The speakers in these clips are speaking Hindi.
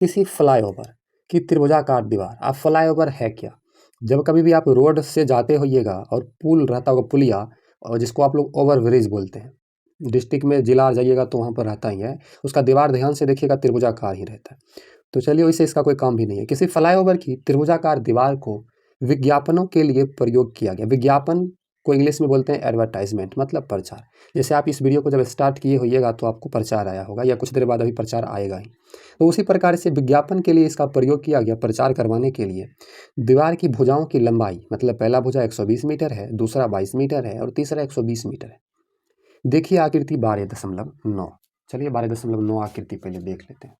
किसी फ्लाईओवर की त्रिभुजाकार दीवार। अब फ्लाईओवर है क्या? जब कभी भी आप रोड से जाते होइएगा और पुल रहता होगा, पुलिया, और जिसको आप लोग ओवर ब्रिज बोलते हैं, डिस्ट्रिक्ट में जिला जाइएगा तो वहाँ पर रहता ही है, उसका दीवार ध्यान से देखिएगा त्रिभुजाकार ही रहता है। तो चलिए, वैसे इसका कोई काम भी नहीं है। किसी फ्लाईओवर की त्रिभुजाकार दीवार को विज्ञापनों के लिए प्रयोग किया गया। विज्ञापन को इंग्लिश में बोलते हैं एडवर्टाइजमेंट, मतलब प्रचार। जैसे आप इस वीडियो को जब स्टार्ट किए होइएगा तो आपको प्रचार आया होगा, या कुछ देर बाद अभी प्रचार आएगा ही। तो उसी प्रकार से विज्ञापन के लिए इसका प्रयोग किया गया, प्रचार करवाने के लिए। दीवार की भुजाओं की लंबाई, मतलब पहला भुजा 120 मीटर है, दूसरा 22 मीटर है और तीसरा 120 मीटर है। देखिए आकृति 12.9। चलिए 12.9 आकृति पहले देख लेते हैं।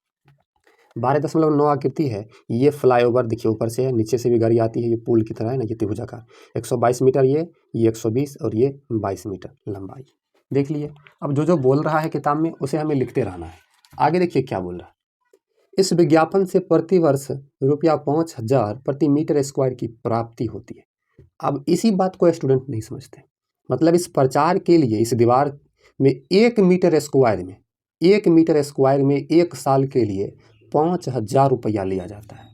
12.9 आकृति है। ये फ्लाईओवर देखिए, ऊपर से है, नीचे से भी गाड़ी आती है, ये पुल की तरह है ना, ये त्रिभुजाकार। 122 मीटर ये 120 और ये 22 मीटर लंबाई। देख लिए। अब जो जो बोल रहा है किताब में उसे हमें लिखते रहना है। आगे देखिए क्या बोल रहा है। इस विज्ञापन से प्रतिवर्ष ₹5,000 प्रति मीटर स्क्वायर की प्राप्ति होती है। अब इसी बात को स्टूडेंट नहीं समझते। मतलब इस प्रचार के लिए इस दीवार में 1 मीटर स्क्वायर में 1 साल के लिए ₹5,000 लिया जाता है।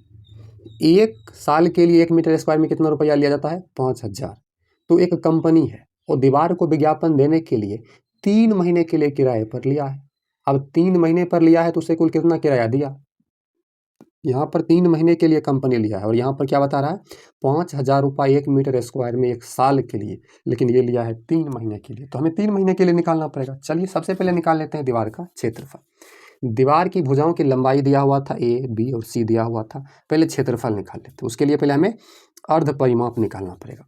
1 साल के लिए 1 मीटर स्क्वायर में कितना रुपया लिया जाता है? 5,000। तो एक कंपनी है, वो दीवार को विज्ञापन देने के लिए 3 महीने के लिए किराए पर लिया है। अब 3 महीने पर लिया है तो उसे कुल कितना किराया दिया? यहाँ पर 3 महीने के लिए कंपनी लिया है, और यहाँ पर क्या बता रहा है? ₹5,000 1 मीटर स्क्वायर में 1 साल के लिए, लेकिन ये लिया है 3 महीने के लिए। तो हमें 3 महीने के लिए निकालना पड़ेगा। चलिए सबसे पहले निकाल लेते हैं दीवार का क्षेत्रफल। दीवार की भुजाओं की लंबाई दिया हुआ था, ए, बी और सी दिया हुआ था। पहले क्षेत्रफल निकाल लेते हैं। उसके लिए पहले हमें अर्ध परिमाप निकालना पड़ेगा।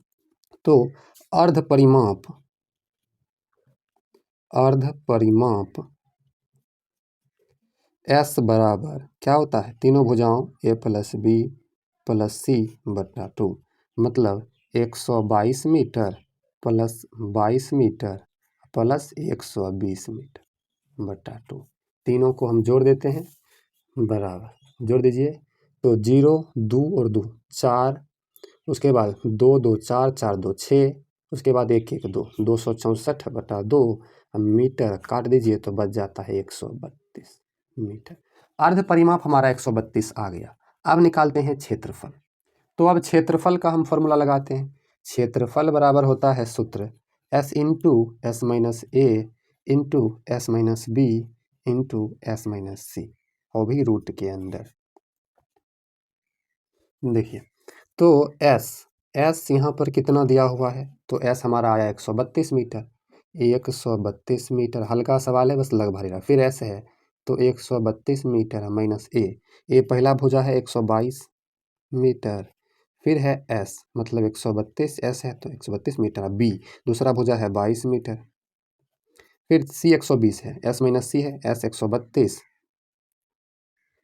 तो अर्ध परिमाप एस बराबर क्या होता है? तीनों भुजाओं A plus B plus C बटा 2, मतलब 122 metre plus 22 metre plus 120 metre बटा 2। तीनों को हम जोड़ देते हैं, बराबर। जोड़ दीजिए तो 0 2 और 2 4, उसके बाद 2 2 4 4 2 6, उसके बाद 1 1 2 264 बटा 2 मीटर काट दीजिए तो बच जाता है 132 मीटर। अर्ध परिमाप हमारा 132 आ गया। अब निकालते हैं क्षेत्रफल। तो अब क्षेत्रफल का हम फॉर्मूला लगाते हैं। क्षेत्रफल बराबर होता है सूत्र S into S minus A into S minus B into S minus C, और भी रूट के अंदर। देखिए तो S यहाँ पर कितना दिया हुआ है? तो S हमारा आया 132 मीटर। 132 मीटर, हल्का सवाल है, बस लग भारी रहा। फिर S है तो 132 मीटर माइनस ए पहला भुजा है 122 मीटर। फिर है S, मतलब 132, S है तो 132 मीटर। B दूसरा भुजा है 22 मीटर। फिर C 120 है, S माइनस C है, S 132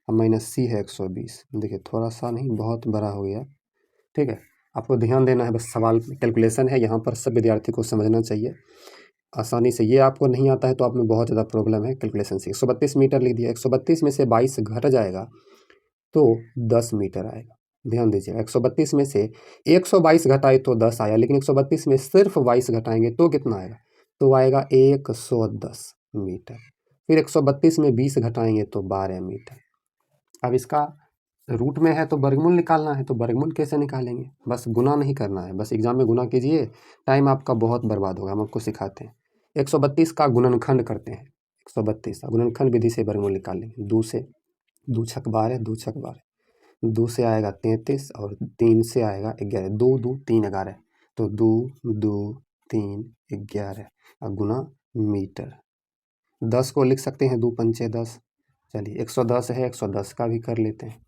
माइनस C है 120। देखिए थोड़ा सा नहीं, बहुत बड़ा हो गया। ठीक है, आपको ध्यान देना है, बस सवाल कैलकुलेशन है, यहाँ पर सब विद्यार्थी को समझना चाहिए आसानी से। ये आपको नहीं आता है तो आप में बहुत ज़्यादा प्रॉब्लम है कैलकुलेशन से। 132 मीटर लिख दिया, 132 में से 22 घट जाएगा तो 10 मीटर आएगा। ध्यान दीजिएगा, 132 में से 122 घटाए तो 10 आया, लेकिन 132 में सिर्फ 22 घटाएंगे तो कितना आएगा? तो आएगा 110 मीटर। फिर 132 में 20 घटाएंगे तो 12 मीटर। अब इसका रूट में है तो वर्गमूल निकालना है, तो वर्गमूल कैसे निकालेंगे? बस गुना नहीं करना है, बस एग्जाम में गुना कीजिए, टाइम आपका बहुत बर्बाद होगा। हम आपको सिखाते हैं। 132 का गुणनखंड करते हैं। 132 का गुणनखंड विधि से वर्गमूल निकाल लेंगे। 2 से 2 छक 12, 2 छक 12, 2 से आएगा 33 और 3 से आएगा 11। 2 2 3 11, तो 2 2 3 11 और गुना मीटर। 10 को लिख सकते हैं 2 पंचे 10। चलिए 110 है, 110 का भी कर लेते हैं।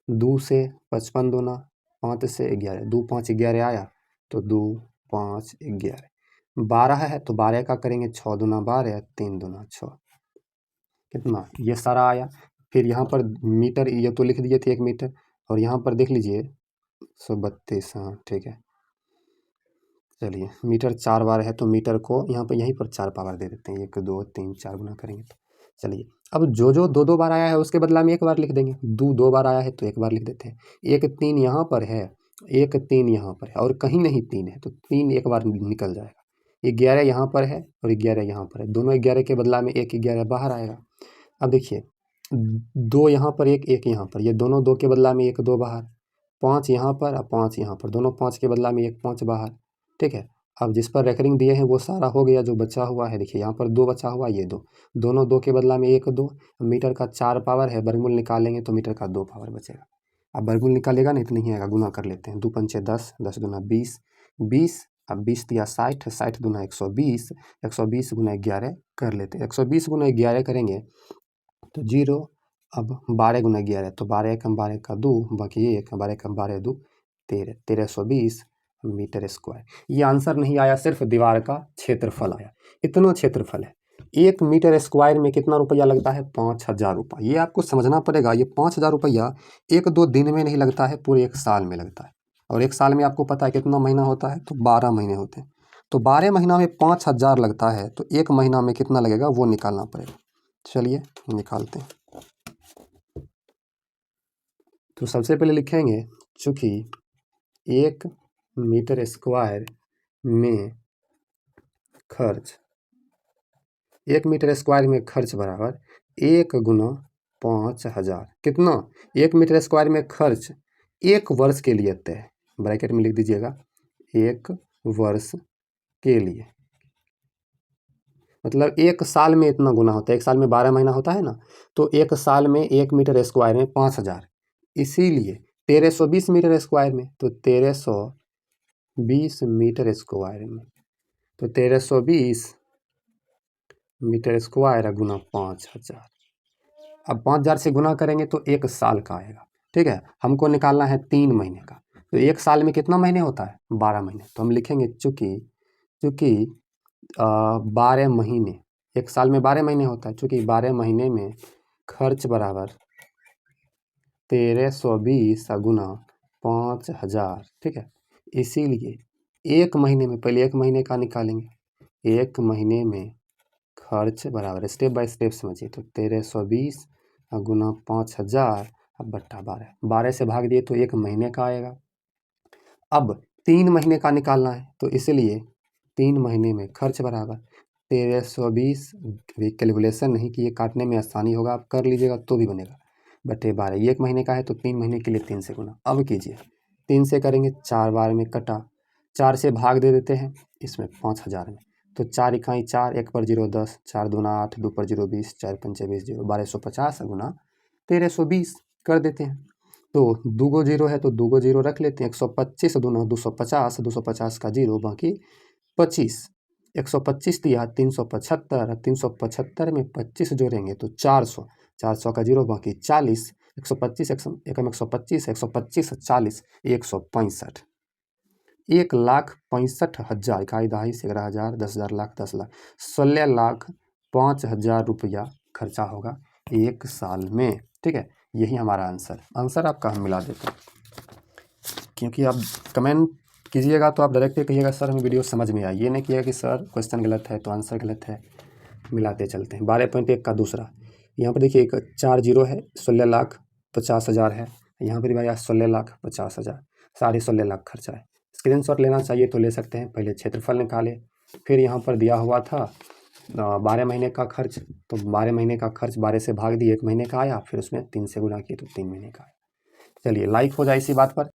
2 से 55 दूना, 5 से 11, 2 5 11 आया तो 2 5 11। 12 है तो 12 का करेंगे, 6 दूना 12, 3 दूना 6, कितना? ये सारा आया। फिर यहाँ पर मीटर ये तो लिख दिए थे 1 मीटर, और यहाँ पर देख लीजिए 132। हाँ ठीक है, चलिए मीटर 4 बार है तो मीटर को यहाँ पर यहीं पर 4 पावर दे देते हैं। 1 2 3 4 गुना करेंगे तो चलिए। अब जो जो 2 2 बार आया है उसके बदला में 1 बार लिख देंगे। 2 बार आया है तो 1 बार लिख देते हैं। 1 3 यहाँ पर है, 1 3 यहाँ पर है, और कहीं नहीं 3 है तो 3 1 बार निकल जाएगा। 11 यहाँ पर है और 11 यहाँ पर है, दोनों 11 के बदला में 1 11 बाहर आएगा। अब देखिए 2 यहाँ पर, एक यहाँ पर, ये दोनों 2 के बदला में 1 2 बाहर, 5 यहाँ पर और 5 यहाँ पर, दोनों 5 के बदला में 1 5 बाहर। ठीक है, अब जिस पर रेकरिंग दिए हैं वो सारा हो गया, जो बचा हुआ है देखिए यहाँ पर 2 बचा हुआ, ये 2, दोनों 2 के बदला में 1 2। मीटर का 4 पावर है, वर्गमूल निकालेंगे तो मीटर का 2 पावर बचेगा। अब वर्गमूल निकालेगा नहीं तो नहीं आएगा, गुना कर लेते हैं। 2 पंचे 10, 10 दूना 20, 20, अब 20 दिया 60, 60 दूना 120, 120 गुना 11 कर लेते हैं। 120 गुना 11 करेंगे तो 0, अब 12 गुना 11 तो 12 एकम 12 का 2, बाकी 1, 12 एकम 12 2 13, 1320 मीटर स्क्वायर। ये आंसर नहीं आया, सिर्फ दीवार का क्षेत्रफल आया। इतना क्षेत्रफल है। 1 मीटर स्क्वायर में कितना रुपया लगता है? 5000 रुपया। ये आपको समझना पड़ेगा। ये 5000 रुपया 1-2 दिन में नहीं लगता है, पूरे 1 साल में लगता है। और 1 साल में आपको पता है कितना महीना होता है? तो 12 महीने होते हैं। तो 12 महीना में 5000 लगता है, तो 1 महीना में कितना लगेगा वो निकालना पड़ेगा। चलिए निकालते हैं। तो सबसे पहले लिखेंगे, चूँकि 1 मीटर स्क्वायर में खर्च, 1 मीटर स्क्वायर में खर्च बराबर 1 गुना 5000। कितना? 1 मीटर स्क्वायर में खर्च 1 वर्ष के लिए तय, ब्रैकेट में लिख दीजिएगा 1 वर्ष के लिए, मतलब 1 साल में इतना गुना होता है। 1 साल में 12 महीना होता है ना, तो 1 साल में 1 मीटर स्क्वायर में 5000, इसीलिए 1320 मीटर स्क्वायर में, तो 1320 मीटर स्क्वायर में, तो 1320 मीटर स्क्वायर गुना 5000। अब 5000 से गुना करेंगे तो 1 साल का आएगा। ठीक है, हमको निकालना है 3 महीने का। तो 1 साल में कितना महीने होता है? 12 महीने। तो हम लिखेंगे चूँकि 12 महीने, 1 साल में 12 महीने होता है, चूँकि 12 महीने में खर्च बराबर 1320 गुना 5000। ठीक है, इसीलिए 1 महीने में, पहले 1 महीने का निकालेंगे। 1 महीने में खर्च बराबर, स्टेप बाय स्टेप समझिए, तो 1320 गुना 5000 अब बट्टा 12, 12 से भाग दिए तो 1 महीने का आएगा। अब 3 महीने का निकालना है, तो इसलिए 3 महीने में खर्च बराबर 1320, कैलकुलेशन नहीं किए, काटने में आसानी होगा, आप कर लीजिएगा तो भी बनेगा, बटे 12। ये 1 महीने का है तो 3 महीने के लिए 3 से गुना। अब कीजिए, 3 से करेंगे, 4 बार में कटा, 4 से भाग दे देते हैं इसमें 5000 में, तो 4 इकाई 4, 1 पर 0 10, 4 दूना 8, 2 पर 0 20, 4 पंचे 20, 0 1250 गुना 1320 कर देते हैं। तो 2 गो 0 है तो 2 गो 0 रख लेते हैं। 125 दूना 250, 250 का 0 बाकी 25, 125 दिया 375, 375 में 25 जोड़ेंगे तो 400, 400 का 0 बाकी 40, 125 एकम 125, 125 40 165, 1,65,000, इकाई दहाई से 11,000, 10,000 लाख 10 लाख, 16,05,000 रुपया खर्चा होगा 1 साल में। ठीक है, यही हमारा आंसर आपका हम मिला देते हैं, क्योंकि आप कमेंट कीजिएगा तो आप डायरेक्ट कहिएगा सर हमें वीडियो समझ में आई, ये नहीं किया कि सर क्वेश्चन गलत है तो आंसर गलत है, मिलाते चलते हैं। 12.1 का दूसरा, यहाँ पर देखिए 4 0 है, 16,50,000 है, यहाँ पर भी 16,50,000, 16.5 लाख खर्चा है। स्क्रीनशॉट लेना चाहिए तो ले सकते हैं। पहले क्षेत्रफल निकाले, फिर यहाँ पर दिया हुआ था 12 महीने का खर्च, तो 12 महीने का खर्च 12 से भाग दिए, 1 महीने का आया, फिर उसमें 3 से गुना किए तो 3 महीने का आया। चलिए लाइक हो जाए इसी बात पर।